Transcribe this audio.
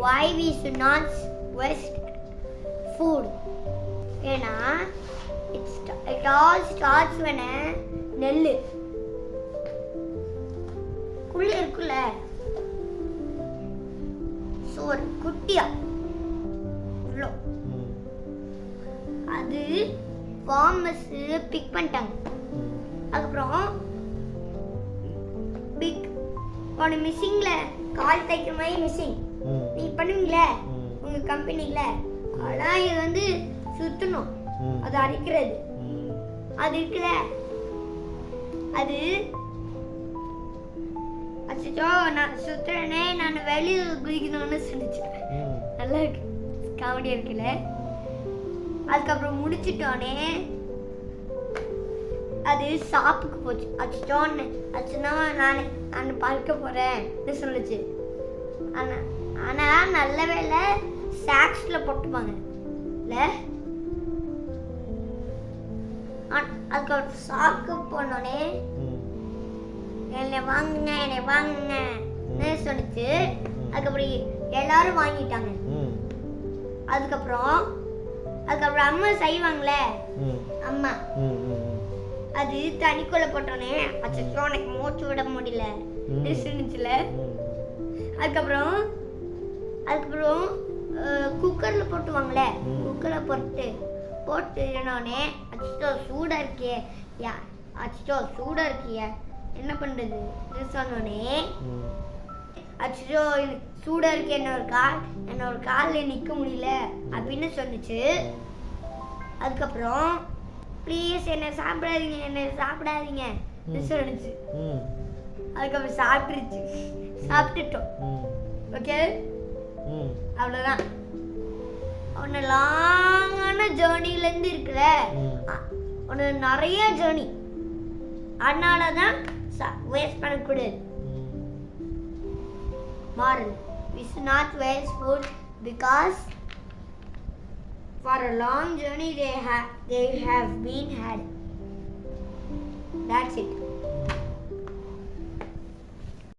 why we should not waste food. ஏன்னா it all starts when நெல்லு குள்ள இருக்குல்ல சோறு குட்டியா இவ்வளோ அது ஃபார்மர்ஸ் பிக் பண்ணிட்டாங்க. அதுக்கப்புறம் பிக் ஒரு மிஷின்ல கால் தைக்கிற மாதிரி மிஷின் நீங்க பண்ணுவீங்களே உங்க கம்பெனில, ஆனால் இது வந்து சுத்தணும், அது அரைக்கிறது, அது இருக்குல்ல அது அச்சோ நான் சுத்துறேனே நான் வெளியில் குதிக்கணும்னு சொல்லிச்சு. நல்லா இருக்கு, காமெடியா இருக்குல்ல. அதுக்கப்புறம் முடிச்சிட்டோன்னே அது ஷாப்புக்கு போச்சு. அச்சோன்னு அச்சுன்னா நான் பார்க்க போறேன்னு சொல்லுச்சு. ஆனால் நல்ல வேலை சாக்ஸில் போட்டுப்பாங்க இல்லை. அதுக்கப்புறம் ஷாப்புக்கு போனோடனே என்னை வாங்குங்கன்னு சொல்லிச்சு. அதுக்கப்புறம் எல்லாரும் வாங்கிட்டாங்க. அதுக்கப்புறம் அம்மா செய்வாங்களே அம்மா, அது தனிக்குள்ள போட்டோன்னே அச்சோ எனக்கு மூச்சு விட முடியல சொன்னிச்சுல. அதுக்கப்புறம் குக்கர்ல போட்டுவாங்களே, குக்கர்ல போட்டு என்னோடனே அச்சோ சூடா இருக்கியே என்ன பண்றது சொன்னோடனே அச்சோ சூடா இருக்கு என்னோட காலில் நிற்க முடியல அப்படின்னு சொன்னிச்சு. அதுக்கப்புறம் ப்ளீஸ் என்னை சாப்பிடாதீங்க சொன்னிச்சு. அதுக்கப்புறம் சாப்பிட்டுட்டோம். ஓகே, அவ்வளோதான். அவனை லாங்கான ஜேர்னிலேருந்து இருக்கிற அவனு நிறைய ஜேர்னி, அதனால தான் வேஸ்ட் பண்ணக்கூடாது. Moral: we should not waste food because for a long journey they have been had. That's it.